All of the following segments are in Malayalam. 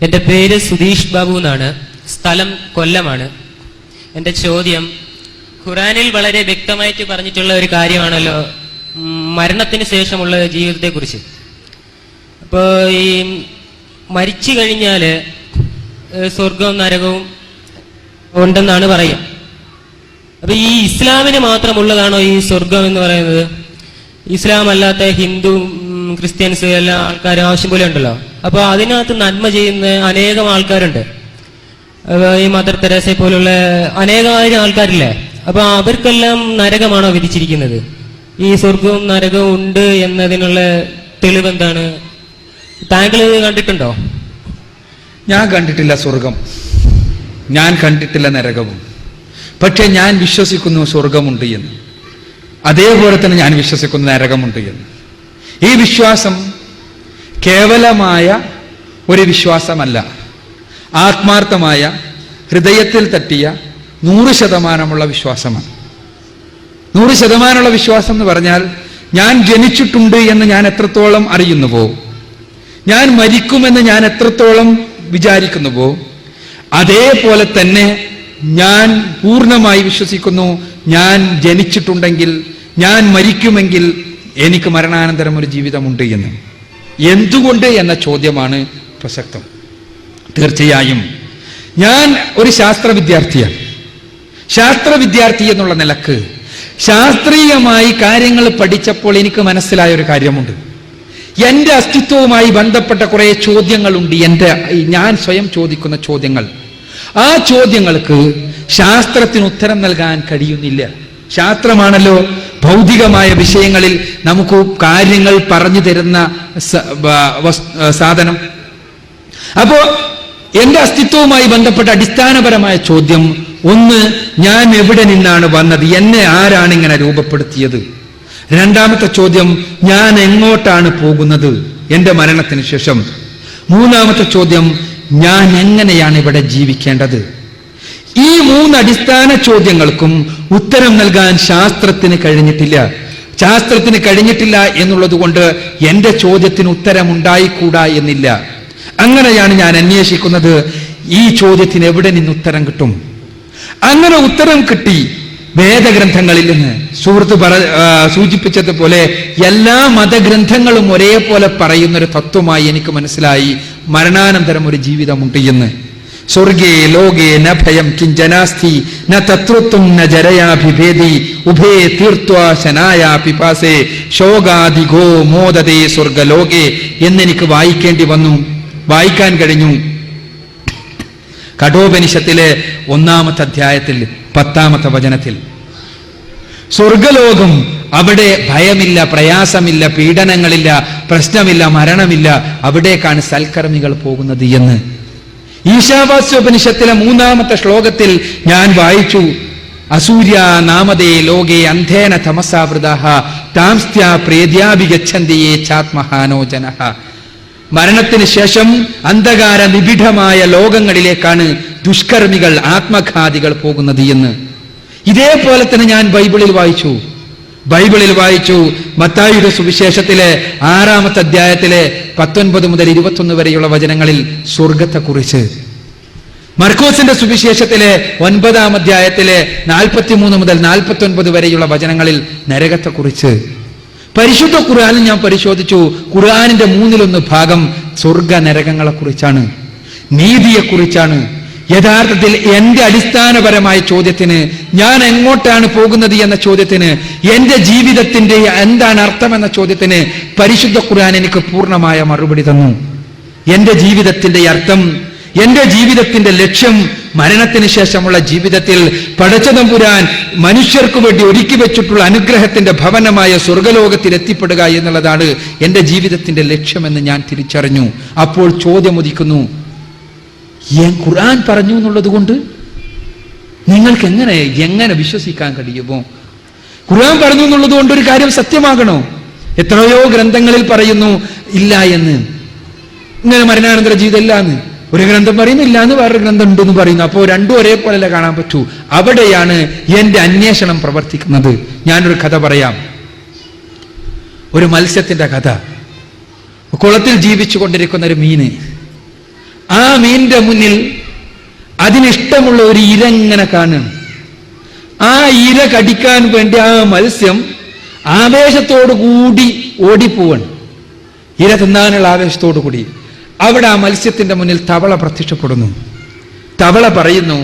എൻ്റെ പേര് സുധീഷ് ബാബു എന്നാണ്. സ്ഥലം കൊല്ലമാണ്. എൻ്റെ ചോദ്യം, ഖുറാനിൽ വളരെ വ്യക്തമായിട്ട് പറഞ്ഞിട്ടുള്ള ഒരു കാര്യമാണല്ലോ മരണത്തിന് ശേഷമുള്ള ജീവിതത്തെക്കുറിച്ച്. അപ്പോൾ ഈ മരിച്ചു കഴിഞ്ഞാൽ സ്വർഗവും നരകവും ഉണ്ടെന്നാണ് പറയുക. അപ്പൊ ഈ ഇസ്ലാമിന് മാത്രമുള്ളതാണോ ഈ സ്വർഗം എന്ന് പറയുന്നത്? ഇസ്ലാം അല്ലാത്ത ഹിന്ദു, ക്രിസ്ത്യൻസ് എല്ലാ ആൾക്കാരും ആവശ്യം പോലെ ഉണ്ടല്ലോ. അപ്പൊ അതിനകത്ത് നന്മ ചെയ്യുന്ന അനേകം ആൾക്കാരുണ്ട്. ഈ മദർ തെരേസയെ പോലുള്ള അനേകായിരം ആൾക്കാരില്ലേ? അപ്പൊ അവർക്കെല്ലാം നരകമാണോ വിധിച്ചിരിക്കുന്നത്? ഈ സ്വർഗവും നരകവും ഉണ്ട് എന്നതിനുള്ള തെളിവെന്താണ്? താങ്കൾ കണ്ടിട്ടുണ്ടോ? ഞാൻ കണ്ടിട്ടില്ല സ്വർഗം, ഞാൻ കണ്ടിട്ടില്ല നരകവും. പക്ഷെ ഞാൻ വിശ്വസിക്കുന്നു സ്വർഗമുണ്ട് എന്ന്. അതേപോലെ തന്നെ ഞാൻ വിശ്വസിക്കുന്നു നരകമുണ്ട് എന്ന്. ഈ വിശ്വാസം കേവലമായ ഒരു വിശ്വാസമല്ല, ആത്മാർത്ഥമായ ഹൃദയത്തിൽ തട്ടിയ 100% വിശ്വാസമാണ്. 100% വിശ്വാസം എന്ന് പറഞ്ഞാൽ, ഞാൻ ജനിച്ചിട്ടുണ്ട് എന്ന് ഞാൻ എത്രത്തോളം അറിയുന്നുവോ, ഞാൻ മരിക്കുമെന്ന് ഞാൻ എത്രത്തോളം വിചാരിക്കുന്നുവോ, അതേപോലെ തന്നെ ഞാൻ പൂർണ്ണമായി വിശ്വസിക്കുന്നു ഞാൻ ജനിച്ചിട്ടുണ്ടെങ്കിൽ, ഞാൻ മരിക്കുമെങ്കിൽ എനിക്ക് മരണാനന്തരം ഒരു ജീവിതമുണ്ട് എന്ന്. എന്തുകൊണ്ട് എന്ന ചോദ്യമാണ് പ്രസക്തം. തീർച്ചയായും ഞാൻ ഒരു ശാസ്ത്ര വിദ്യാർത്ഥിയാണ്. ശാസ്ത്ര വിദ്യാർത്ഥി എന്നുള്ള നിലക്ക് ശാസ്ത്രീയമായി കാര്യങ്ങൾ പഠിച്ചപ്പോൾ എനിക്ക് മനസ്സിലായ ഒരു കാര്യമുണ്ട്. എൻ്റെ അസ്തിത്വവുമായി ബന്ധപ്പെട്ട കുറെ ചോദ്യങ്ങളുണ്ട്. ഞാൻ സ്വയം ചോദിക്കുന്ന ചോദ്യങ്ങൾ. ആ ചോദ്യങ്ങൾക്ക് ശാസ്ത്രത്തിന് ഉത്തരം നൽകാൻ കഴിയുന്നില്ല. ശാസ്ത്രമാണല്ലോ ഭൗതികമായ വിഷയങ്ങളിൽ നമുക്ക് കാര്യങ്ങൾ പറഞ്ഞു തരുന്ന സാധനം. അപ്പോ എന്റെ അസ്തിത്വവുമായി ബന്ധപ്പെട്ട അടിസ്ഥാനപരമായ ചോദ്യം ഒന്ന്, ഞാൻ എവിടെ നിന്നാണ് വന്നത്, എന്നെ ആരാണ് ഇങ്ങനെ രൂപപ്പെടുത്തിയത്? രണ്ടാമത്തെ ചോദ്യം, ഞാൻ എങ്ങോട്ടാണ് പോകുന്നത് എന്റെ മരണത്തിന് ശേഷം? മൂന്നാമത്തെ ചോദ്യം, ഞാൻ എങ്ങനെയാണ് ഇവിടെ ജീവിക്കേണ്ടത്? ഈ 3 അടിസ്ഥാന ചോദ്യങ്ങൾക്കും ഉത്തരം നൽകാൻ ശാസ്ത്രത്തിന് കഴിഞ്ഞിട്ടില്ല. ശാസ്ത്രത്തിന് കഴിഞ്ഞിട്ടില്ല എന്നുള്ളത് കൊണ്ട് എന്റെ ചോദ്യത്തിന് ഉത്തരം ഉണ്ടായിക്കൂടാ എന്നില്ല. അങ്ങനെയാണ് ഞാൻ അന്വേഷിക്കുന്നത്, ഈ ചോദ്യത്തിന് എവിടെ നിന്ന് ഉത്തരം കിട്ടും? അങ്ങനെ ഉത്തരം കിട്ടി വേദഗ്രന്ഥങ്ങളിൽ നിന്ന്. സുഹൃത്ത് സൂചിപ്പിച്ചതുപോലെ എല്ലാ മതഗ്രന്ഥങ്ങളും ഒരേപോലെ പറയുന്നൊരു തത്വമായി എനിക്ക് മനസ്സിലായി, മരണാനന്തരം ഒരു ജീവിതമുണ്ട് എന്ന്. സ്വർഗേ ലോകേ ന ഭയം കിഞ്ചനാസ്തി ന തത്വത്വം ന ജരയാഭിഭേദി ഉഭേ തീർത്വാ ശനായാ പിപാസേ ശോകാധിഗോ മോദതേ സ്വർഗലോകേ എന്നെനിക്ക് വായിക്കാൻ കഴിഞ്ഞു. കഠോപനിഷത്തിലെ 1-ാമത്തെ അധ്യായത്തിൽ 10-ാമത്തെ വചനത്തിൽ സ്വർഗലോകം, അവിടെ ഭയമില്ല, പ്രയാസമില്ല, പീഡനങ്ങളില്ല, പ്രശ്നമില്ല, മരണമില്ല, അവിടേക്കാണ് സൽക്കർമ്മികൾ പോകുന്നത് എന്ന്. ഈശാവാസ്യോപനിഷത്തിലെ 3-ാമത്തെ ശ്ലോകത്തിൽ ഞാൻ വായിച്ചു, അസൂര്യ നാമതേ ലോകേ അന്ധേന തമസാവൃതാഃ താംസ്ത്യാ പ്രേദ്യാഭിഗച്ഛന്തിയേ ചാത്മഹാനോ ജനഃ. മരണത്തിന് ശേഷം അന്ധകാര നിബിഡമായ ലോകങ്ങളിലേക്കാണ് ദുഷ്കർമ്മികൾ, ആത്മഘാതികൾ പോകുന്നത് എന്ന്. ഇതേപോലെ തന്നെ ഞാൻ ബൈബിളിൽ വായിച്ചു മത്തായിയുടെ സുവിശേഷത്തിലെ 6-ാമത്തെ അധ്യായത്തിലെ 19 മുതൽ 21 വരെയുള്ള വചനങ്ങളിൽ സ്വർഗത്തെക്കുറിച്ച്, മർക്കോസിന്റെ സുവിശേഷത്തിലെ 9-ാം അധ്യായത്തിലെ 43 മുതൽ 49 വരെയുള്ള വചനങ്ങളിൽ നരകത്തെക്കുറിച്ച്. പരിശുദ്ധ ഖുർആനിൽ ഞാൻ പരിശോധിച്ചു, ഖുർആനിന്റെ 1/3 ഭാഗം സ്വർഗ നരകങ്ങളെ കുറിച്ചാണ്, നീതിയെക്കുറിച്ചാണ്. യഥാർത്ഥത്തിൽ എന്റെ അടിസ്ഥാനപരമായ ചോദ്യത്തിന്, ഞാൻ എങ്ങോട്ടാണ് പോകുന്നത് എന്ന ചോദ്യത്തിന്, എന്റെ ജീവിതത്തിന്റെ എന്താണ് അർത്ഥം എന്ന ചോദ്യത്തിന് പരിശുദ്ധ ഖുർആൻ എനിക്ക് പൂർണ്ണമായ മറുപടി തന്നു. എന്റെ ജീവിതത്തിന്റെ അർത്ഥം, എന്റെ ജീവിതത്തിന്റെ ലക്ഷ്യം, മരണത്തിന് ശേഷമുള്ള ജീവിതത്തിൽ പടച്ചതമ്പുരാൻ മനുഷ്യർക്ക് വേണ്ടി ഒരുക്കി വെച്ചിട്ടുള്ള അനുഗ്രഹത്തിന്റെ ഭവനമായ സ്വർഗലോകത്തിൽ എത്തിപ്പെടുക എന്നുള്ളതാണ് എന്റെ ജീവിതത്തിന്റെ ലക്ഷ്യമെന്ന് ഞാൻ തിരിച്ചറിഞ്ഞു. അപ്പോൾ ചോദ്യം ഉദിക്കുന്നു, ഖുർആൻ പറഞ്ഞു എന്നുള്ളത് കൊണ്ട് നിങ്ങൾക്ക് എങ്ങനെ വിശ്വസിക്കാൻ കഴിയുമോ? ഖുർആൻ പറഞ്ഞു എന്നുള്ളത് കൊണ്ട് ഒരു കാര്യം സത്യമാകണോ? എത്രയോ ഗ്രന്ഥങ്ങളിൽ പറയുന്നു ഇല്ല എന്ന്, ഇങ്ങനെ മരണാനന്തര ജീവിതം ഇല്ല എന്ന്. ഒരു ഗ്രന്ഥം പറയുന്നു ഇല്ല എന്ന്, വേറൊരു ഗ്രന്ഥം ഉണ്ടെന്ന് പറയുന്നു. അപ്പോൾ രണ്ടും ഒരേപോലെ കാണാൻ പറ്റൂ. അവിടെയാണ് എന്റെ അന്വേഷണം പ്രവർത്തിക്കുന്നത്. ഞാനൊരു കഥ പറയാം, ഒരു മത്സ്യത്തിന്റെ കഥ. കുളത്തിൽ ജീവിച്ചു കൊണ്ടിരിക്കുന്ന ഒരു മീന്, ആ മീനിന്റെ മുന്നിൽ അതിനിഷ്ടമുള്ള ഒരു ഇര ഇങ്ങനെ കാണുന്നു. ആ ഇര കടിക്കാൻ വേണ്ടി ആ മത്സ്യം ആവേശത്തോടു കൂടി ഓടിപ്പോവാണ്. ഇര തിന്നാനുള്ള ആവേശത്തോടു കൂടി. അവിടെ ആ മത്സ്യത്തിന്റെ മുന്നിൽ തവള പ്രത്യക്ഷപ്പെടുന്നു. തവള പറയുന്നു,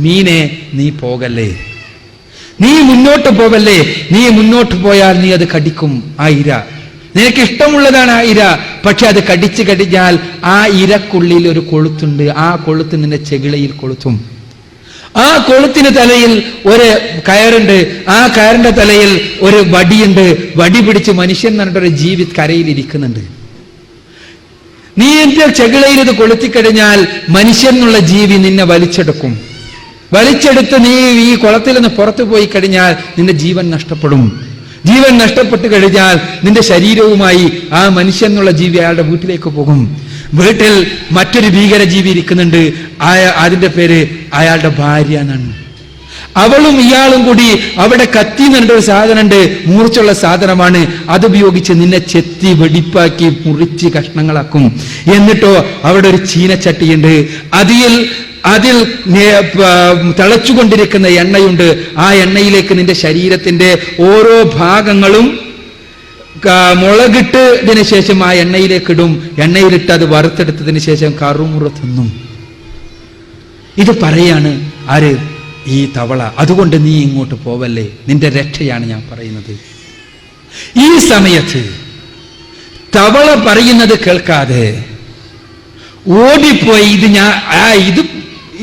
മീനെ നീ പോകല്ലേ, നീ മുന്നോട്ട് പോവല്ലേ, നീ മുന്നോട്ട് പോയാൽ നീ അത് കടിക്കും. ആ ഇര നിനക്ക് ഇഷ്ടമുള്ളതാണ്. ആ ഇര പക്ഷെ അത് കടിച്ചു കഴിഞ്ഞാൽ ആ ഇരക്കുള്ളിൽ ഒരു കൊളുത്തുണ്ട്. ആ കൊളുത്ത് നിന്റെ ചെകിളയിൽ കൊളുത്തും. ആ കൊളുത്തിന് തലയിൽ ഒരു കയറുണ്ട്. ആ കയറിന്റെ തലയിൽ ഒരു വടിയുണ്ട്. വടി പിടിച്ച് മനുഷ്യൻ എന്ന് പറഞ്ഞിട്ടൊരു ജീവി കരയിൽ ഇരിക്കുന്നുണ്ട്. നീ എന്റെ ചെകിളയിൽ ഇത് കൊളുത്തിക്കഴിഞ്ഞാൽ മനുഷ്യൻ എന്നുള്ള ജീവി നിന്നെ വലിച്ചെടുക്കും. വലിച്ചെടുത്ത് നീ ഈ കുളത്തിൽ നിന്ന് പുറത്തു പോയി കഴിഞ്ഞാൽ നിന്റെ ജീവൻ നഷ്ടപ്പെടും. ജീവൻ നഷ്ടപ്പെട്ടു കഴിഞ്ഞാൽ നിന്റെ ശരീരവുമായി ആ മനുഷ്യൻ എന്നുള്ള ജീവി അയാളുടെ വീട്ടിലേക്ക് പോകും. വീട്ടിൽ മറ്റൊരു ഭീകരജീവി ഇരിക്കുന്നുണ്ട്. അതിന്റെ പേര് അയാളുടെ ഭാര്യ എന്നാണ്. അവളും ഇയാളും കൂടി അവിടെ കത്തി എന്നൊരു സാധനമുണ്ട്, മൂർച്ചുള്ള സാധനമാണ്. അതുപയോഗിച്ച് നിന്നെ ചെത്തി വെടിപ്പാക്കി മുറിച്ച് കഷ്ണങ്ങളാക്കും. എന്നിട്ടോ അവിടെ ഒരു ചീനച്ചട്ടിയുണ്ട്. അതിൽ തിളച്ചുകൊണ്ടിരിക്കുന്ന എണ്ണയുണ്ട്. ആ എണ്ണയിലേക്ക് നിന്റെ ശരീരത്തിന്റെ ഓരോ ഭാഗങ്ങളും മുളകിട്ടതിന് ശേഷം ആ എണ്ണയിലേക്ക് ഇടും. എണ്ണയിലിട്ട് അത് വറുത്തെടുത്തതിന് ശേഷം കറുമുറ തിന്നും. ഇത് പറയാണ് ആര്? ഈ തവള. അതുകൊണ്ട് നീ ഇങ്ങോട്ട് പോവല്ലേ, നിന്റെ രക്ഷയാണ് ഞാൻ പറയുന്നത്. ഈ സമയത്ത് തവള പറയുന്നത് കേൾക്കാതെ ഓടിപ്പോയി. ഇത്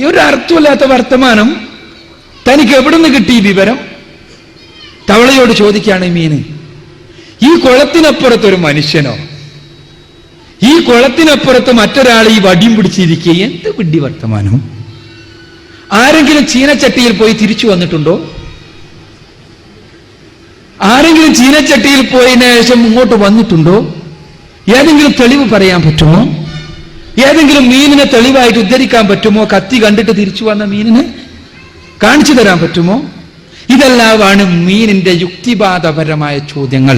ഒരു അർത്ഥമില്ലാത്ത വർത്തമാനം, തനിക്ക് എവിടെ നിന്ന് കിട്ടി ഈ വിവരം? തവളയോട് ചോദിക്കുകയാണ് മീന്, ഈ കുളത്തിനപ്പുറത്ത് ഒരു മനുഷ്യനോ, ഈ കുളത്തിനപ്പുറത്ത് മറ്റൊരാൾ ഈ വടിയും പിടിച്ചിരിക്കുക, എന്ത് വിഡ്ഢി വർത്തമാനം? ആരെങ്കിലും ചീനച്ചട്ടിയിൽ പോയി തിരിച്ചു വന്നിട്ടുണ്ടോ? ആരെങ്കിലും ചീനച്ചട്ടിയിൽ പോയതിനു ശേഷം ഇങ്ങോട്ട് വന്നിട്ടുണ്ടോ? ഏതെങ്കിലും തെളിവ് പറയാൻ പറ്റുമോ? ഏതെങ്കിലും മീനിനെ തെളിവായിട്ട് ഉദ്ധരിക്കാൻ പറ്റുമോ? കത്തി കണ്ടിട്ട് തിരിച്ചു വന്ന മീനിനെ കാണിച്ചു തരാൻ പറ്റുമോ? ഇതെല്ലാമാണ് മീനിന്റെ യുക്തിവാദപരമായ ചോദ്യങ്ങൾ.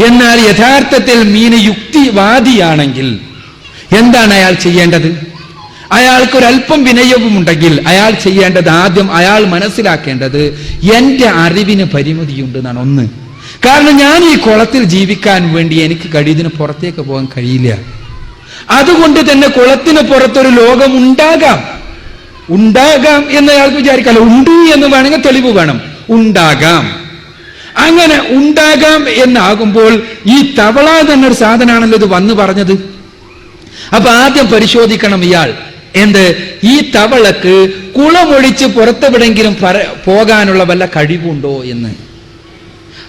എന്നാൽ യഥാർത്ഥത്തിൽ മീന് യുക്തിവാദിയാണെങ്കിൽ എന്താണ് അയാൾ ചെയ്യേണ്ടത്? അയാൾക്കൊരല്പം വിനയവുമുണ്ടെങ്കിൽ അയാൾ ചെയ്യേണ്ടത്, ആദ്യം അയാൾ മനസ്സിലാക്കേണ്ടത് എന്റെ അറിവിന് പരിമിതിയുണ്ട് എന്നാണ്. ഒന്ന്, കാരണം ഞാൻ ഈ കുളത്തിൽ ജീവിക്കാൻ വേണ്ടി എനിക്ക് ഇതിന് പുറത്തേക്ക് പോകാൻ കഴിയില്ല. അതുകൊണ്ട് തന്നെ കുളത്തിന് പുറത്തൊരു ലോകം ഉണ്ടാകാം എന്ന് അയാൾക്ക് വിചാരിക്കാമല്ലോ. ഉണ്ട് എന്ന് വേണമെങ്കിൽ തെളിവ് വേണം. ഉണ്ടാകാം. അങ്ങനെ ഉണ്ടാകാം എന്നാകുമ്പോൾ ഈ തവള എന്നൊരു സാധനമാണല്ലോ ഇത് വന്ന് പറഞ്ഞത്. അപ്പൊ ആദ്യം പരിശോധിക്കണം ഇയാൾ എന്ത്, ഈ തവളക്ക് കുളമൊഴിച്ച് പുറത്തെവിടെങ്കിലും പോകാനുള്ള വല്ല കഴിവുണ്ടോ എന്ന്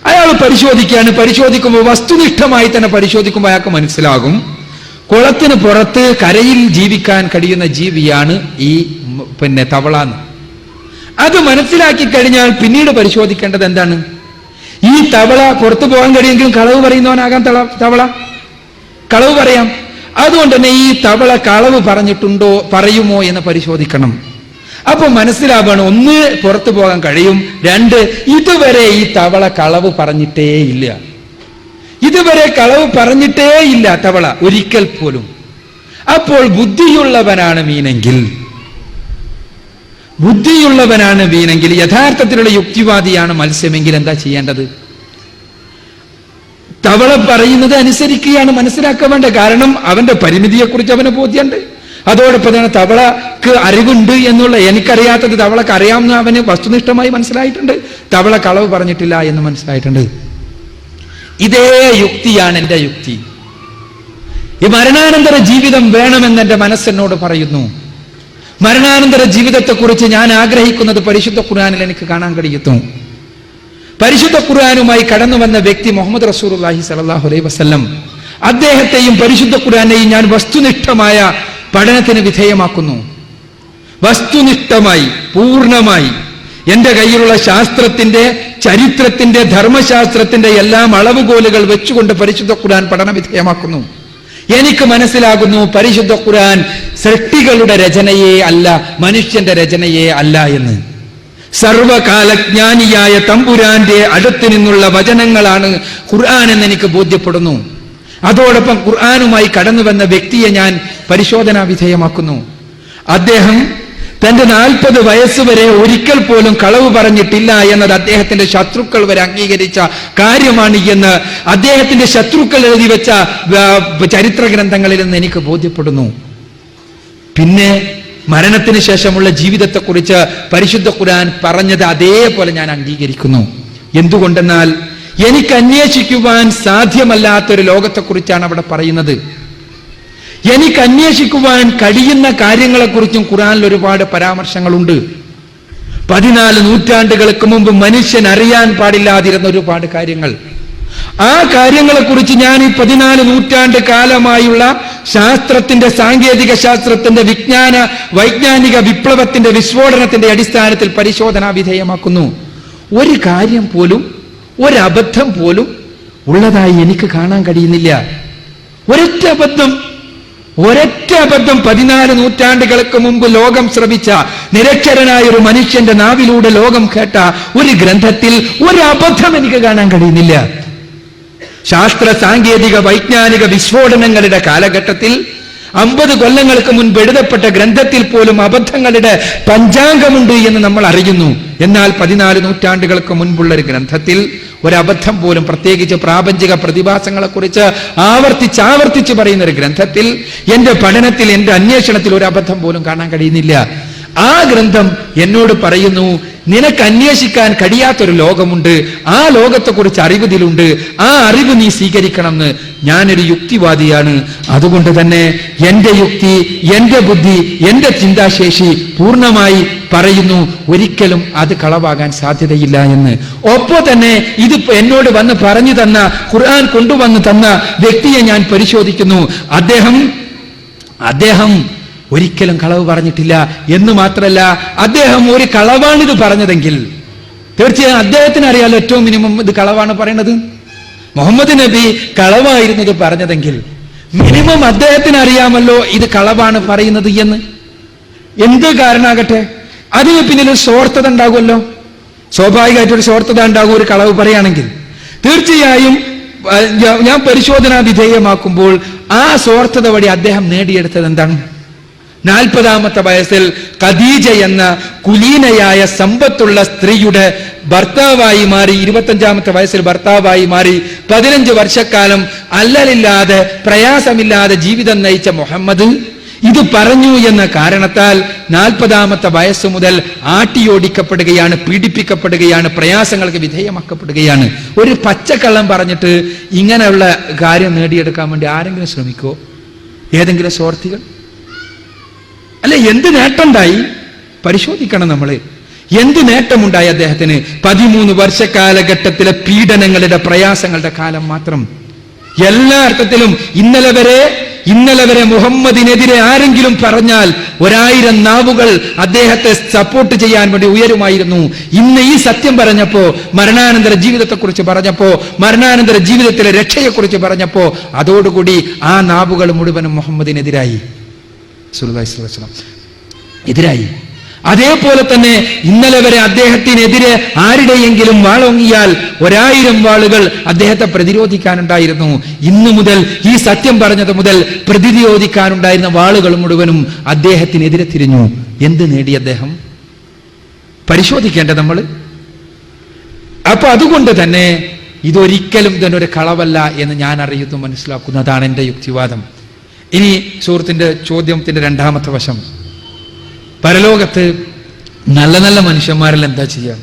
അയാൾ പരിശോധിക്കുകയാണ്. പരിശോധിക്കുമ്പോൾ വസ്തുനിഷ്ഠമായി തന്നെ പരിശോധിക്കുമ്പോൾ അയാൾക്ക് മനസ്സിലാകും കുളത്തിന് പുറത്ത് കരയിൽ ജീവിക്കാൻ കഴിയുന്ന ജീവിയാണ് ഈ തവള എന്ന്. അത് മനസ്സിലാക്കി കഴിഞ്ഞാൽ പിന്നീട് പരിശോധിക്കേണ്ടത് എന്താണ്? ഈ തവള പുറത്തു പോകാൻ കഴിയുമെങ്കിലും കളവ് പറയുന്നവനാകാം തവള. കളവ് പറയാം. അതുകൊണ്ട് തന്നെ ഈ തവള കളവ് പറയുമോ എന്ന് പരിശോധിക്കണം. അപ്പൊ മനസ്സിലാവാണ്, ഒന്ന് പുറത്തു പോകാൻ കഴിയും, രണ്ട് ഇതുവരെ ഈ തവള കളവ് പറഞ്ഞിട്ടേ ഇല്ല. ഇതുവരെ കളവ് പറഞ്ഞിട്ടേ ഇല്ല തവള ഒരിക്കൽ പോലും. അപ്പോൾ ബുദ്ധിയുള്ളവനാണ് മീനെങ്കിൽ, യഥാർത്ഥത്തിലുള്ള യുക്തിവാദിയാണ് മത്സ്യമെങ്കിൽ എന്താ ചെയ്യേണ്ടത്? തവള പറയുന്നത് അനുസരിക്കുകയാണ്. മനസ്സിലാക്കാൻ വേണ്ട, കാരണം അവന്റെ പരിമിതിയെക്കുറിച്ച് അവന് ബോധ്യമുണ്ട്. അതോടൊപ്പം തന്നെ തവളക്ക് അറിവുണ്ട് എന്നുള്ള, എനിക്കറിയാത്തത് തവളക്ക് അറിയാമെന്ന് അവന് വസ്തുനിഷ്ഠമായി മനസ്സിലായിട്ടുണ്ട്. തവള കളവ് പറഞ്ഞിട്ടില്ല എന്ന് മനസ്സിലായിട്ടുണ്ട്. ഇതേ യുക്തിയാണ് എൻ്റെ യുക്തി. ഈ മരണാനന്തര ജീവിതം വേണമെന്ന് എൻ്റെ മനസ്സെന്നോട് പറയുന്നു. മരണാനന്തര ജീവിതത്തെക്കുറിച്ച് ഞാൻ ആഗ്രഹിക്കുന്നത് പരിശുദ്ധ ഖുർആനിൽ എനിക്ക് കാണാൻ കഴിയുന്നു. പരിശുദ്ധ ഖുർആനുമായി കടന്നു വന്ന വ്യക്തി മുഹമ്മദ് റസൂലുള്ളാഹി സ്വല്ലല്ലാഹു അലൈഹി വസല്ലം. അദ്ദേഹത്തെയും പരിശുദ്ധ ഖുർആനെയും ഞാൻ വസ്തുനിഷ്ഠമായ പഠനത്തിന് വിധേയമാക്കുന്നു. വസ്തുനിഷ്ഠമായി, പൂർണ്ണമായി എന്റെ കയ്യിലുള്ള ശാസ്ത്രത്തിന്റെ, ചരിത്രത്തിന്റെ, ധർമ്മശാസ്ത്രത്തിന്റെ എല്ലാം അളവുകോലുകൾ വെച്ചുകൊണ്ട് പരിശുദ്ധ ഖുർആൻ പഠന വിധേയമാക്കുന്നു. എനിക്ക് മനസ്സിലാകുന്നു പരിശുദ്ധ ഖുർആൻ സൃഷ്ടികളുടെ രചനയേ അല്ല, മനുഷ്യന്റെ രചനയേ അല്ല എന്ന്. സർവകാലജ്ഞാനിയായ തമ്പുരാന്റെ അടുത്ത് നിന്നുള്ള വചനങ്ങളാണ് ഖുർആൻ എന്ന് എനിക്ക് ബോധ്യപ്പെടുന്നു. അതോടൊപ്പം ഖുർആനുമായി കടന്നു വന്ന വ്യക്തിയെ ഞാൻ പരിശോധനാ വിധേയമാക്കുന്നു. അദ്ദേഹം തന്റെ 40 വയസ്സ് വരെ ഒരിക്കൽ പോലും കളവ് പറഞ്ഞിട്ടില്ല എന്നത് അദ്ദേഹത്തിന്റെ ശത്രുക്കൾ വരെ അംഗീകരിച്ച കാര്യമാണ് എന്ന് അദ്ദേഹത്തിന്റെ ശത്രുക്കൾ എഴുതി വെച്ച ചരിത്ര ഗ്രന്ഥങ്ങളിൽ നിന്ന് എനിക്ക് ബോധ്യപ്പെടുന്നു. പിന്നെ മരണത്തിന് ശേഷമുള്ള ജീവിതത്തെക്കുറിച്ച് പരിശുദ്ധ ഖുർആൻ പറഞ്ഞത് അതേപോലെ ഞാൻ അംഗീകരിക്കുന്നു. എന്തുകൊണ്ടെന്നാൽ എനിക്ക് അന്വേഷിക്കുവാൻ സാധ്യമല്ലാത്തൊരു ലോകത്തെക്കുറിച്ചാണ് അവിടെ പറയുന്നത്. എനിക്ക് അന്വേഷിക്കുവാൻ കഴിയുന്ന കാര്യങ്ങളെക്കുറിച്ചും ഖുർആനിൽ ഒരുപാട് പരാമർശങ്ങളുണ്ട്. 14 നൂറ്റാണ്ടുകൾക്ക് മുമ്പ് മനുഷ്യൻ അറിയാൻ പാടില്ലാതിരുന്ന ഒരുപാട് കാര്യങ്ങൾ, ആ കാര്യങ്ങളെക്കുറിച്ച് ഞാൻ ഈ 14 നൂറ്റാണ്ട് കാലമായുള്ള ശാസ്ത്രത്തിന്റെ, സാങ്കേതിക ശാസ്ത്രത്തിന്റെ, വൈജ്ഞാനിക വിപ്ലവത്തിന്റെ, വിസ്ഫോടനത്തിന്റെ അടിസ്ഥാനത്തിൽ പരിശോധനാ വിധേയമാക്കുന്നു. ഒരു കാര്യം പോലും, ഒരബദ്ധം പോലും ഉള്ളതായി എനിക്ക് കാണാൻ കഴിയുന്നില്ല. ഒരൊറ്റ അബദ്ധം 14 നൂറ്റാണ്ടുകൾക്ക് മുമ്പ് ലോകം ശ്രവിച്ച, നിരക്ഷരനായ ഒരു മനുഷ്യന്റെ നാവിലൂടെ ലോകം കേട്ട ഒരു ഗ്രന്ഥത്തിൽ ഒരു അബദ്ധം എനിക്ക് കാണാൻ കഴിയുന്നില്ല. ശാസ്ത്ര, സാങ്കേതിക, വൈജ്ഞാനിക വിസ്ഫോടനങ്ങളുടെ കാലഘട്ടത്തിൽ 50 കൊല്ലങ്ങൾക്ക് മുൻപ് എഴുതപ്പെട്ട ഗ്രന്ഥത്തിൽ പോലും അബദ്ധങ്ങളുടെ പഞ്ചാംഗമുണ്ട് എന്ന് നമ്മൾ അറിയുന്നു. എന്നാൽ 14 നൂറ്റാണ്ടുകൾക്ക് മുൻപുള്ള ഒരു ഗ്രന്ഥത്തിൽ ഒരബദ്ധം പോലും, പ്രത്യേകിച്ച് പ്രാപഞ്ചിക പ്രതിഭാസങ്ങളെ കുറിച്ച് ആവർത്തിച്ച് പറയുന്ന ഒരു ഗ്രന്ഥത്തിൽ എന്റെ പഠനത്തിൽ, എന്റെ അന്വേഷണത്തിൽ ഒരു അബദ്ധം പോലും കാണാൻ കഴിയുന്നില്ല. ആ ഗ്രന്ഥം എന്നോട് പറയുന്നു, നിനക്ക് അന്വേഷിക്കാൻ കഴിയാത്തൊരു ലോകമുണ്ട്, ആ ലോകത്തെക്കുറിച്ച് അറിവിതിലുണ്ട്, ആ അറിവ് നീ സ്വീകരിക്കണമെന്ന്. ഞാനൊരു യുക്തിവാദിയാണ്, അതുകൊണ്ട് തന്നെ എന്റെ യുക്തി, എന്റെ ബുദ്ധി, എന്റെ ചിന്താശേഷി പൂർണ്ണമായി പറയുന്നു ഒരിക്കലും അത് കളവാകാൻ സാധ്യതയില്ല എന്ന്. ഒപ്പം തന്നെ ഇത് എന്നോട് വന്ന് പറഞ്ഞു തന്ന, ഖുർആൻ കൊണ്ടുവന്ന് തന്ന വ്യക്തിയെ ഞാൻ പരിശോധിക്കുന്നു. അദ്ദേഹം ഒരിക്കലും കളവ് പറഞ്ഞിട്ടില്ല എന്ന് മാത്രമല്ല, അദ്ദേഹം ഒരു കളവാണിത് പറഞ്ഞതെങ്കിൽ തീർച്ചയായും അദ്ദേഹത്തിന് അറിയാലോ ഏറ്റവും മിനിമം ഇത് കളവാണ് പറയുന്നത്. മുഹമ്മദ് നബി കളവായിരുന്നത് പറഞ്ഞതെങ്കിൽ മിനിമം അദ്ദേഹത്തിന് അറിയാമല്ലോ ഇത് കളവാണ് പറയുന്നത് എന്ന്. എന്ത് കാരണമാകട്ടെ, അതിന് പിന്നിൽ ഒരു സ്വാർത്ഥത ഉണ്ടാകുമല്ലോ. സ്വാഭാവികമായിട്ടൊരു സ്വാർത്ഥത ഉണ്ടാകും ഒരു കളവ് പറയുകയാണെങ്കിൽ. തീർച്ചയായും ഞാൻ പരിശോധനാ വിധേയമാക്കുമ്പോൾ ആ സ്വാർത്ഥത വഴി അദ്ദേഹം നേടിയെടുത്തത് എന്താണ്? 40ാമത്തെ വയസ്സിൽ ഖദീജ എന്ന കുലീനയായ സമ്പത്തുള്ള സ്ത്രീയുടെ ഭർത്താവായി മാറി, 25ാമത്തെ വയസ്സിൽ ഭർത്താവായി മാറി 15 വർഷക്കാലം അല്ലലില്ലാതെ, പ്രയാസമില്ലാതെ ജീവിതം നയിച്ച മുഹമ്മദ് ഇത് പറഞ്ഞു എന്ന കാരണത്താൽ 40ാമത്തെ വയസ്സ് മുതൽ ആട്ടിയോടിക്കപ്പെടുകയാണ്, പീഡിപ്പിക്കപ്പെടുകയാണ്, പ്രയാസങ്ങൾക്ക് വിധേയമാക്കപ്പെടുകയാണ്. ഒരു പച്ചക്കള്ളം പറഞ്ഞിട്ട് ഇങ്ങനെയുള്ള കാര്യം നേടിയെടുക്കാൻ വേണ്ടി ആരെങ്കിലും ശ്രമിക്കോ? ഏതെങ്കിലും സ്വാർത്ഥികൾ? അല്ലെ, എന്ത് നേട്ടമുണ്ടായി പരിശോധിക്കണം നമ്മൾ. എന്ത് നേട്ടമുണ്ടായി അദ്ദേഹത്തിന്? 13 വർഷക്കാലഘട്ടത്തിലെ പീഡനങ്ങളുടെ, പ്രയാസങ്ങളുടെ കാലം മാത്രം. എല്ലാ അർത്ഥത്തിലും ഇന്നലെ വരെ മുഹമ്മദിനെതിരെ ആരെങ്കിലും പറഞ്ഞാൽ 1000 നാവുകൾ അദ്ദേഹത്തെ സപ്പോർട്ട് ചെയ്യാൻ വേണ്ടി ഉയരുമായിരുന്നു. ഇന്ന് ഈ സത്യം പറഞ്ഞപ്പോ, മരണാനന്തര ജീവിതത്തെക്കുറിച്ച് പറഞ്ഞപ്പോ, മരണാനന്തര ജീവിതത്തിലെ രക്ഷയെക്കുറിച്ച് പറഞ്ഞപ്പോ, അതോടുകൂടി ആ നാവുകൾ മുഴുവനും മുഹമ്മദിനെതിരായി, എതിരായി. അതേപോലെ തന്നെ ഇന്നലെ വരെ അദ്ദേഹത്തിനെതിരെ ആരുടെയെങ്കിലും വാളോങ്ങിയാൽ 1000 വാളുകൾ അദ്ദേഹത്തെ പ്രതിരോധിക്കാനുണ്ടായിരുന്നു. ഇന്നു മുതൽ, ഈ സത്യം പറഞ്ഞത് മുതൽ പ്രതിരോധിക്കാനുണ്ടായിരുന്ന വാളുകൾ മുഴുവനും അദ്ദേഹത്തിനെതിരെ തിരിഞ്ഞു. എന്ത് നേടി അദ്ദേഹം? പരിശോധിക്കേണ്ടത് നമ്മൾ. അപ്പൊ അതുകൊണ്ട് തന്നെ ഇതൊരിക്കലും തന്നെ ഒരു കളവല്ല എന്ന് ഞാൻ അറിയുന്നു, മനസ്സിലാക്കുന്നതാണ് എന്റെ യുക്തിവാദം. ഇനി സുഹൃത്തിന്റെ ചോദ്യത്തിന്റെ 2ാമത്തെ വശം, പരലോകത്ത് നല്ല മനുഷ്യന്മാരെല്ലാം എന്താ ചെയ്യുക?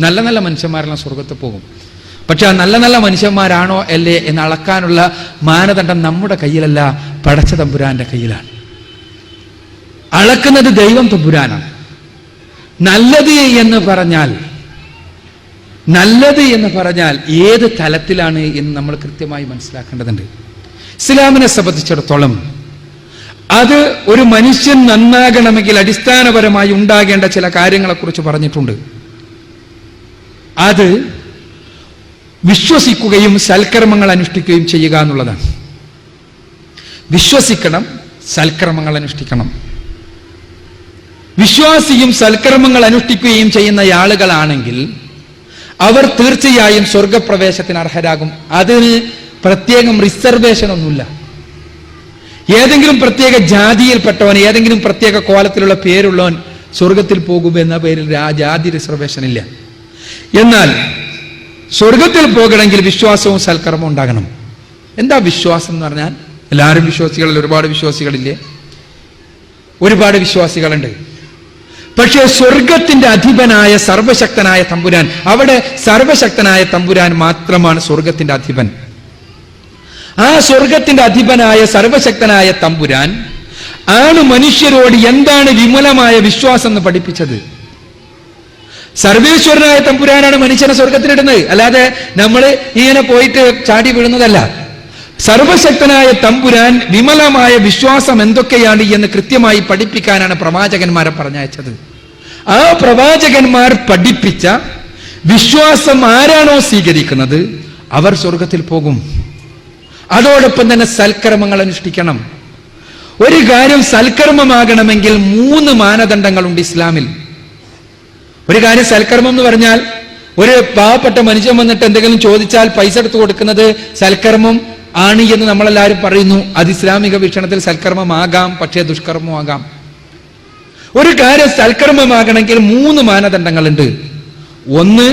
നല്ല മനുഷ്യന്മാരെല്ലാം സ്വർഗത്ത് പോകും. പക്ഷെ ആ നല്ല മനുഷ്യന്മാരാണോ അല്ലേ എന്ന് അളക്കാനുള്ള മാനദണ്ഡം നമ്മുടെ കയ്യിലല്ല, പടച്ച തമ്പുരാന്റെ കയ്യിലാണ്. അളക്കുന്നത് ദൈവം തമ്പുരാനാണ്. നല്ലത് എന്ന് പറഞ്ഞാൽ ഏത് തലത്തിലാണ് എന്ന് നമ്മൾ കൃത്യമായി മനസ്സിലാക്കേണ്ടതുണ്ട്. ഇസ്ലാമിനെ സംബന്ധിച്ചിടത്തോളം അത് ഒരു മനുഷ്യൻ നന്നാകണമെങ്കിൽ അടിസ്ഥാനപരമായി ഉണ്ടാകേണ്ട ചില കാര്യങ്ങളെക്കുറിച്ച് പറഞ്ഞിട്ടുണ്ട്. അത് വിശ്വസിക്കുകയും സൽക്കർമ്മങ്ങൾ അനുഷ്ഠിക്കുകയും ചെയ്യുക എന്നുള്ളതാണ്. വിശ്വസിക്കണം, സൽക്കർമ്മങ്ങൾ അനുഷ്ഠിക്കണം. വിശ്വാസിയും സൽക്കർമ്മങ്ങൾ അനുഷ്ഠിക്കുകയും ചെയ്യുന്ന ആളുകളാണെങ്കിൽ അവർ തീർച്ചയായും സ്വർഗപ്രവേശത്തിന് അർഹരാകും. അതിന് പ്രത്യേകം റിസർവേഷൻ ഒന്നുമില്ല. ഏതെങ്കിലും പ്രത്യേക ജാതിയിൽപ്പെട്ടവൻ, ഏതെങ്കിലും പ്രത്യേക കോലത്തിലുള്ള പേരുള്ളവൻ സ്വർഗത്തിൽ പോകുമെന്ന പേരിൽ ജാതി റിസർവേഷൻ ഇല്ല. എന്നാൽ സ്വർഗത്തിൽ പോകണമെങ്കിൽ വിശ്വാസവും സൽക്കർമ്മവും ഉണ്ടാകണം. എന്താ വിശ്വാസം എന്ന് പറഞ്ഞാൽ? എല്ലാവരും വിശ്വാസികളിൽ ഒരുപാട് വിശ്വാസികളില്ലേ? ഒരുപാട് വിശ്വാസികളുണ്ട്. പക്ഷേ സ്വർഗത്തിന്റെ അധിപനായ സർവശക്തനായ തമ്പുരാൻ, അവിടെ സർവശക്തനായ തമ്പുരാൻ മാത്രമാണ് സ്വർഗത്തിന്റെ അധിപൻ. ആ സ്വർഗത്തിന്റെ അധിപനായ സർവശക്തനായ തമ്പുരാൻ ആണ് മനുഷ്യരോട് എന്താണ് വിമലമായ വിശ്വാസം എന്ന് പഠിപ്പിച്ചത്. സർവേശ്വരനായ തമ്പുരാനാണ് മനുഷ്യനെ സ്വർഗത്തിലിടുന്നത്, അല്ലാതെ നമ്മൾ ഇങ്ങനെ പോയിട്ട് ചാടി വീഴുന്നതല്ല. സർവശക്തനായ തമ്പുരാൻ വിമലമായ വിശ്വാസം എന്തൊക്കെയാണ് എന്ന് കൃത്യമായി പഠിപ്പിക്കാനാണ് പ്രവാചകന്മാരെ പറഞ്ഞയച്ചത്. ആ പ്രവാചകന്മാർ പഠിപ്പിച്ച വിശ്വാസം ആരാണോ സ്വീകരിക്കുന്നത് അവർ സ്വർഗത്തിൽ പോകും. അതോടൊപ്പം തന്നെ സൽക്കർമ്മങ്ങൾ അനുഷ്ഠിക്കണം. ഒരു കാര്യം സൽക്കർമ്മമാകണമെങ്കിൽ 3 മാനദണ്ഡങ്ങളുണ്ട് ഇസ്ലാമിൽ. ഒരു കാര്യം സൽക്കർമ്മം എന്ന് പറഞ്ഞാൽ ഒരു പാവപ്പെട്ട മനുഷ്യൻ വന്നിട്ട് എന്തെങ്കിലും ചോദിച്ചാൽ പൈസ എടുത്തു കൊടുക്കുന്നത് സൽക്കർമ്മം ആണ് എന്ന് നമ്മളെല്ലാവരും പറയുന്നു. അത് ഇസ്ലാമിക വീക്ഷണത്തിൽ സൽക്കർമ്മമാകാം, പക്ഷേ ദുഷ്കർമ്മമാകാം. ഒരു കാര്യം സൽക്കർമ്മമാകണമെങ്കിൽ 3 മാനദണ്ഡങ്ങളുണ്ട്. ഒന്ന്,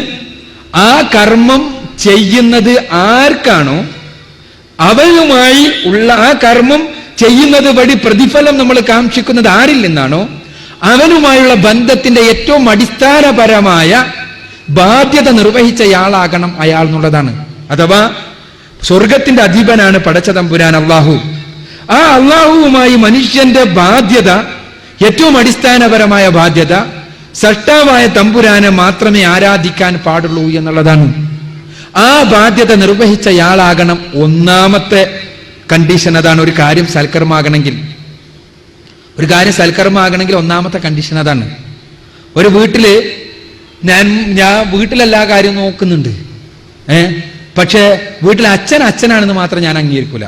ആ കർമ്മം ചെയ്യുന്നത് ആർക്കാണോ അവനുമായി ഉള്ള ആ കർമ്മം ചെയ്യുന്നത് വഴി പ്രതിഫലം നമ്മൾ കാക്ഷിക്കുന്നത് ആരിൽ നിന്നാണോ അവനുമായുള്ള ബന്ധത്തിന്റെ ഏറ്റവും അടിസ്ഥാനപരമായ ബാധ്യത നിർവഹിച്ചയാളാകണം അയാൾ എന്നുള്ളതാണ്. അഥവാ സ്വർഗത്തിന്റെ അധിപനാണ് പടച്ച തമ്പുരാൻ അള്ളാഹു. ആ അള്ളാഹുവുമായി മനുഷ്യന്റെ ബാധ്യത, ഏറ്റവും അടിസ്ഥാനപരമായ ബാധ്യത, സൃഷ്ടാവായ തമ്പുരാനെ മാത്രമേ ആരാധിക്കാൻ പാടുള്ളൂ എന്നുള്ളതാണ്. ആ ബാധ്യത നിർവഹിച്ചയാളാകണം ഒന്നാമത്തെ കണ്ടീഷൻ. അതാണ് ഒരു കാര്യം സൽക്കർമ്മമാകണമെങ്കിൽ. ഒരു കാര്യം സൽക്കർമ്മമാകണമെങ്കിൽ ഒന്നാമത്തെ കണ്ടീഷൻ അതാണ്. ഒരു വീട്ടില് ഞാൻ വീട്ടിലെല്ലാ കാര്യവും നോക്കുന്നുണ്ട്, പക്ഷേ വീട്ടിലെ അച്ഛനാണെന്ന് മാത്രം ഞാൻ അംഗീകരിക്കൂല.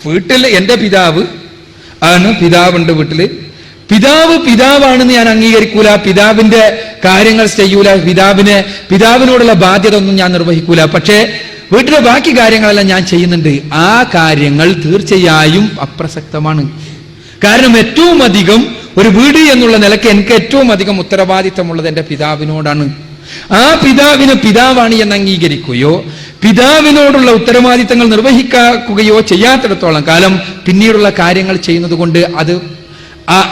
വീട്ടിൽ എൻ്റെ പിതാവ് ആണ്, പിതാവുണ്ട് വീട്ടില്, പിതാവാണെന്ന് ഞാൻ അംഗീകരിക്കൂല. പിതാവിന്റെ കാര്യങ്ങൾ ചെയ്യൂല, പിതാവിനോടുള്ള ബാധ്യത ഒന്നും ഞാൻ നിർവഹിക്കൂല. പക്ഷേ വീട്ടിലെ ബാക്കി കാര്യങ്ങളെല്ലാം ഞാൻ ചെയ്യുന്നുണ്ട്. ആ കാര്യങ്ങൾ തീർച്ചയായും അപ്രസക്തമാണ്. കാരണം ഏറ്റവും അധികം ഒരു വീട് എന്നുള്ള നിലയ്ക്ക് എനിക്ക് ഏറ്റവും അധികം ഉത്തരവാദിത്തമുള്ളത് എൻ്റെ പിതാവിനോടാണ്. ആ പിതാവിന് പിതാവാണ് എന്ന് അംഗീകരിക്കുകയോ പിതാവിനോടുള്ള ഉത്തരവാദിത്തങ്ങൾ നിർവഹിക്കുകയോ ചെയ്യാത്തിടത്തോളം കാലം പിന്നീടുള്ള കാര്യങ്ങൾ ചെയ്യുന്നത് കൊണ്ട്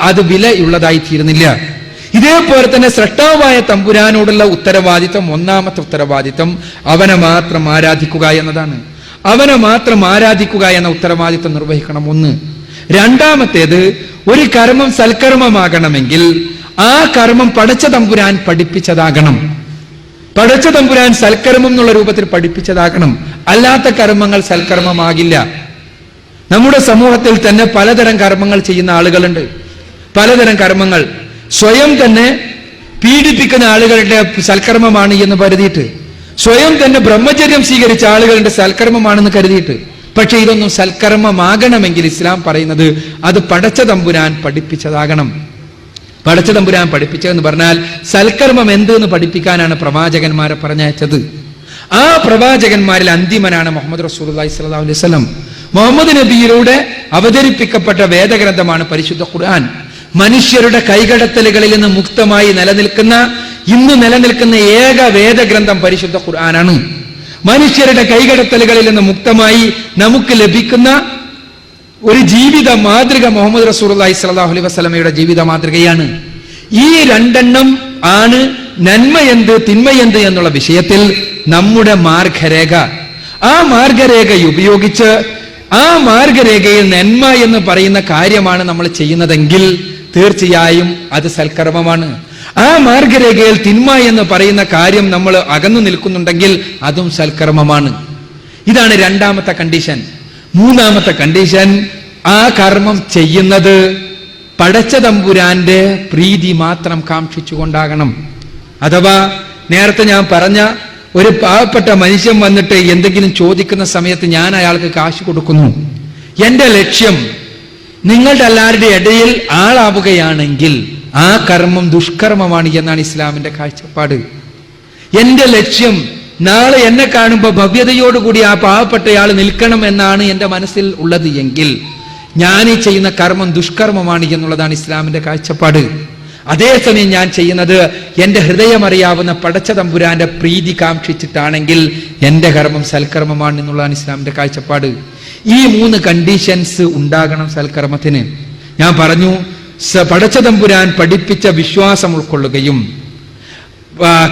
അത് വിലയുള്ളതായി തീരുന്നില്ല. ഇതേപോലെ തന്നെ സൃഷ്ടാവായ തമ്പുരാനോടുള്ള ഉത്തരവാദിത്തം, ഒന്നാമത്തെ ഉത്തരവാദിത്തം അവനെ മാത്രം ആരാധിക്കുക എന്നതാണ്. അവനെ മാത്രം ആരാധിക്കുക എന്ന ഉത്തരവാദിത്തം നിർവഹിക്കണം, ഒന്ന്. രണ്ടാമത്തേത്, ഒരു കർമ്മം സൽക്കർമ്മമാകണമെങ്കിൽ ആ കർമ്മം പടച്ച തമ്പുരാൻ പഠിപ്പിച്ചതാകണം. പടച്ച തമ്പുരാൻ സൽക്കർമ്മം എന്നുള്ള രൂപത്തിൽ പഠിപ്പിച്ചതാകണം. അല്ലാത്ത കർമ്മങ്ങൾ സൽക്കർമ്മമാകില്ല. നമ്മുടെ സമൂഹത്തിൽ തന്നെ പലതരം കർമ്മങ്ങൾ ചെയ്യുന്ന ആളുകളുണ്ട്. പലതരം കർമ്മങ്ങൾ സ്വയം തന്നെ പീഡിപ്പിക്കുന്ന ആളുകളുടെ സൽക്കർമ്മമാണ് എന്ന് കരുതിയിട്ട്, സ്വയം തന്നെ ബ്രഹ്മചര്യം സ്വീകരിച്ച ആളുകളുടെ സൽക്കർമ്മമാണെന്ന് കരുതിയിട്ട്. പക്ഷെ ഇതൊന്നും സൽക്കർമ്മമാകണമെങ്കിൽ ഇസ്ലാം പറയുന്നത് അത് പടച്ച തമ്പുരാൻ പഠിപ്പിച്ചതാകണം. പടച്ച തമ്പുരാൻ പഠിപ്പിച്ചതെന്ന് പറഞ്ഞാൽ സൽക്കർമ്മം എന്തെന്ന് പഠിപ്പിക്കാനാണ് പ്രവാചകന്മാരെ പറഞ്ഞയച്ചത്. ആ പ്രവാചകന്മാരിൽ അന്തിമനാണ് മുഹമ്മദ് റസൂലുള്ളാഹി സ്വല്ലല്ലാഹു അലൈഹി വസല്ലം. മുഹമ്മദ് നബിയിലൂടെ അവതരിപ്പിക്കപ്പെട്ട വേദഗ്രന്ഥമാണ് പരിശുദ്ധ ഖുർആൻ. മനുഷ്യരുടെ കൈകടത്തലുകളിൽ നിന്ന് മുക്തമായി ഇന്ന് നിലനിൽക്കുന്ന ഏക വേദഗ്രന്ഥം പരിശുദ്ധ ഖുർആനാണ്. മനുഷ്യരുടെ കൈകടത്തലുകളിൽ നിന്ന് മുക്തമായി നമുക്ക് ലഭിക്കുന്ന ഒരു ജീവിത മാതൃക മുഹമ്മദ് റസൂലുള്ളാഹി സ്വല്ലല്ലാഹു അലൈഹി വസല്ലമയുടെ ജീവിത മാതൃകയാണ്. ഈ രണ്ടെണ്ണം ആണ് നന്മയെന്ത് തിന്മയെന്ത് എന്നുള്ള വിഷയത്തിൽ നമ്മുടെ മാർഗരേഖ. ആ മാർഗരേഖ ഉപയോഗിച്ച് ആ മാർഗരേഖയിൽ നന്മ എന്ന് പറയുന്ന കാര്യമാണ് നമ്മൾ ചെയ്യുന്നതെങ്കിൽ തീർച്ചയായും അത് സൽക്കർമ്മമാണ്. ആ മാർഗരേഖയിൽ തിന്മ എന്ന് പറയുന്ന കാര്യം നമ്മൾ അകന്നു നിൽക്കുന്നുണ്ടെങ്കിൽ അതും സൽക്കർമ്മമാണ്. ഇതാണ് രണ്ടാമത്തെ കണ്ടീഷൻ. മൂന്നാമത്തെ കണ്ടീഷൻ, ആ കർമ്മം ചെയ്യുന്നത് പടച്ച തമ്പുരാന്റെ പ്രീതി മാത്രം കാക്ഷിച്ചുകൊണ്ടാകണം. അഥവാ നേരത്തെ ഞാൻ പറഞ്ഞ ഒരു പാവപ്പെട്ട മനുഷ്യൻ വന്നിട്ട് എന്തെങ്കിലും ചോദിക്കുന്ന സമയത്ത് ഞാൻ അയാൾക്ക് കാശ് കൊടുക്കുന്നു. എന്റെ ലക്ഷ്യം നിങ്ങളുടെ എല്ലാവരുടെ ഇടയിൽ ആളാവുകയാണെങ്കിൽ ആ കർമ്മം ദുഷ്കർമ്മമാണ് എന്നാണ് ഇസ്ലാമിന്റെ കാഴ്ചപ്പാട്. എന്റെ ലക്ഷ്യം നാളെ എന്നെ കാണുമ്പോൾ ഭവ്യതയോടുകൂടി ആ പാവപ്പെട്ടയാൾ നിൽക്കണം എന്നാണ് എൻ്റെ മനസ്സിൽ ഉള്ളത് എങ്കിൽ ഞാൻ ഈ ചെയ്യുന്ന കർമ്മം ദുഷ്കർമ്മമാണ് എന്നുള്ളതാണ് ഇസ്ലാമിന്റെ കാഴ്ചപ്പാട്. അതേസമയം ഞാൻ ചെയ്യുന്നത് എൻ്റെ ഹൃദയം അറിയാവുന്ന പടച്ച തമ്പുരാന്റെ പ്രീതി കാക്ഷിച്ചിട്ടാണെങ്കിൽ എൻ്റെ കർമ്മം സൽക്കർമ്മമാണ് എന്നുള്ളതാണ് ഇസ്ലാമിന്റെ കാഴ്ചപ്പാട്. ഈ 3 കണ്ടീഷൻസ് ഉണ്ടാകണം സൽക്കർമ്മത്തിന്. ഞാൻ പറഞ്ഞു, പടച്ച തമ്പുരാൻ പഠിപ്പിച്ച വിശ്വാസം ഉൾക്കൊള്ളുകയും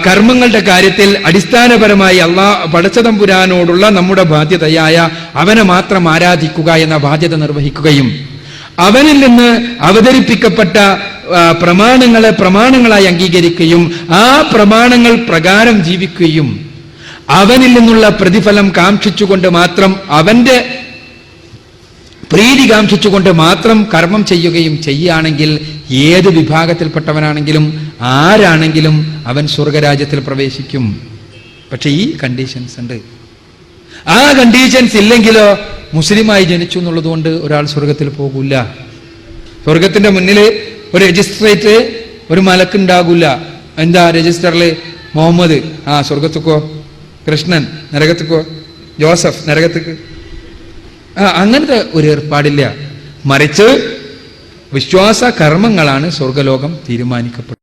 കർമ്മങ്ങളുടെ കാര്യത്തിൽ അടിസ്ഥാനപരമായി പടച്ച തമ്പുരാനോടുള്ള നമ്മുടെ ബാധ്യതയായ അവനെ മാത്രം ആരാധിക്കുക എന്ന ബാധ്യത നിർവഹിക്കുകയും അവനിൽ നിന്ന് അവതരിപ്പിക്കപ്പെട്ട പ്രമാണങ്ങളെ പ്രമാണങ്ങളായി അംഗീകരിക്കുകയും ആ പ്രമാണങ്ങൾ പ്രകാരം ജീവിക്കുകയും അവനിൽ നിന്നുള്ള പ്രതിഫലം കാക്ഷിച്ചുകൊണ്ട് മാത്രം, അവന്റെ പ്രീതി കാക്ഷിച്ചുകൊണ്ട് മാത്രം കർമ്മം ചെയ്യുകയും ചെയ്യുകയാണെങ്കിൽ ഏത് വിഭാഗത്തിൽപ്പെട്ടവനാണെങ്കിലും ആരാണെങ്കിലും അവൻ സ്വർഗരാജ്യത്തിൽ പ്രവേശിക്കും. പക്ഷെ ഈ കണ്ടീഷൻസ് ഉണ്ട്. ആ കണ്ടീഷൻസ് ഇല്ലെങ്കിലോ മുസ്ലിമായി ജനിച്ചു എന്നുള്ളത് കൊണ്ട് ഒരാൾ സ്വർഗത്തിൽ പോകൂല. സ്വർഗത്തിന്റെ മുന്നിൽ ഒരു രജിസ്ട്രേറ്റ്, ഒരു മലക്കുണ്ടാകൂല. എന്താ രജിസ്റ്ററിൽ മുഹമ്മദ് സ്വർഗത്തുക്കോ, കൃഷ്ണൻ നരകത്തുക്കോ, ജോസഫ് നരകത്തുക്ക്, അങ്ങനത്തെ ഒരു ഏർപ്പാടില്ല. മറിച്ച് വിശ്വാസ കർമ്മങ്ങളാണ് സ്വർഗലോകം തീരുമാനിക്കപ്പെടുന്നത്.